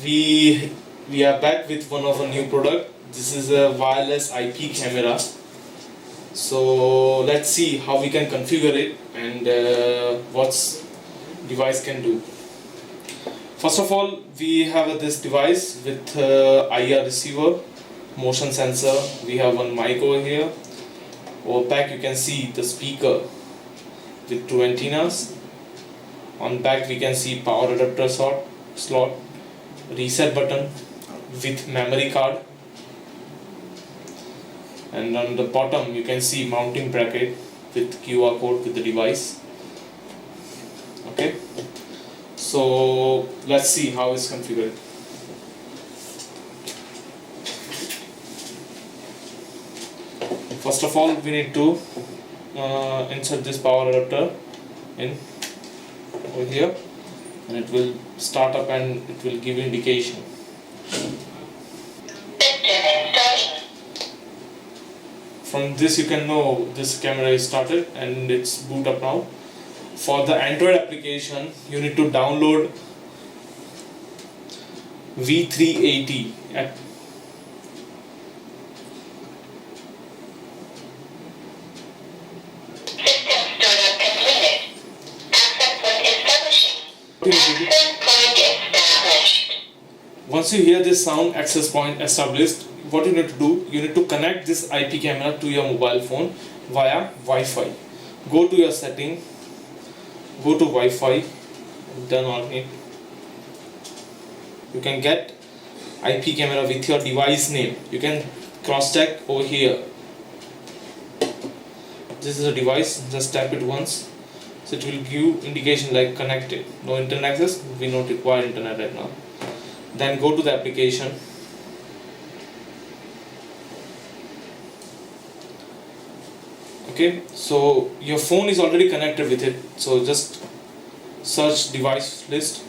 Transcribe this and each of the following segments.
we are back with one of our new product. This is a wireless IP camera. So let's see how we can configure it and what's device can do. First of all, we have this device with IR receiver, motion sensor. We have one mic over here. Over back you can see the speaker with two antennas. On back we can see power adapter slot, reset button with memory card, and on the bottom you can see mounting bracket with QR code with the device. Okay, so let's see how it's configured. First of all, we need to insert this power adapter in over here, and it will start up and it will give indication. From this you can know this camera is started and it's boot up now. For the Android application, you need to download V380 app. Once you hear this sound, access point established, what you need to do, you need to connect this IP camera to your mobile phone via Wi-Fi. Go to your setting, go to Wi-Fi, turn on it. You can get IP camera with your device name. You can cross check over here. This is a device, just tap it once. So it will give indication like connected. No internet access, we don't require internet right now. Then go to the application. Okay, so your phone is already connected with it. So just search device list.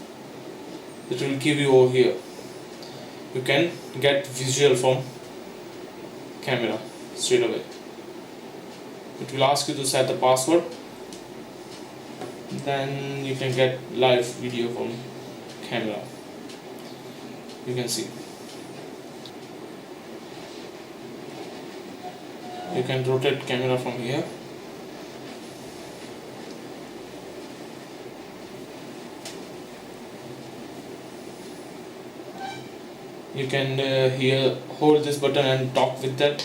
It will give you over here. You can get visual from camera straight away. It will ask you to set the password. Then you can get live video from camera. You can see. You can rotate camera from here. You can here hold this button and talk with that.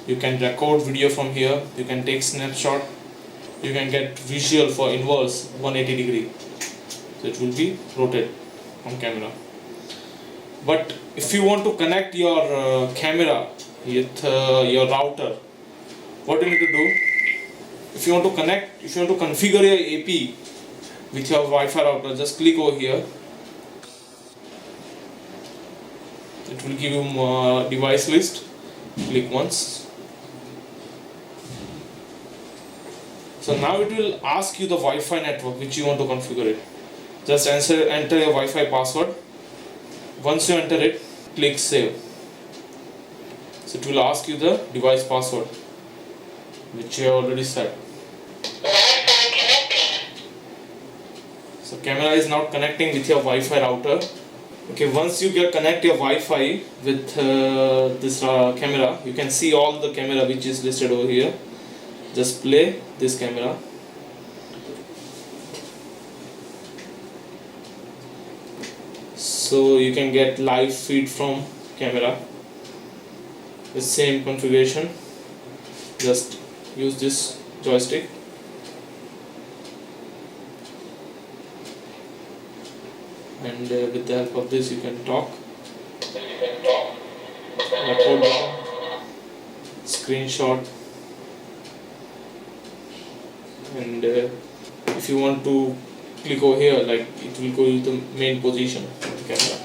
You can record video from here. You can take snapshot. You can get visual for inverse 180 degree. So it will be rotated from camera. But if you want to connect your camera with your router, what you need to do, if you want to configure your AP with your Wi-Fi router, just click over here. It will give you device list. Click once. So now it will ask you the Wi-Fi network which you want to configure it. Just enter your Wi-Fi password. Once you enter it, click save. So it will ask you the device password which you have already set. So camera is now connecting with your Wi-Fi router. Okay, once you connect your Wi-Fi with this camera, you can see all the camera which is listed over here. Just play this camera. So you can get live feed from camera. The same configuration. Just use this joystick. And with the help of this you can talk. Record button. Screenshot. And if you want to click over here, like it will go to the main position of the camera.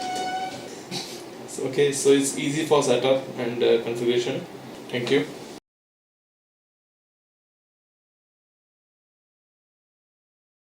So, okay, so it's easy for setup and configuration. Thank you.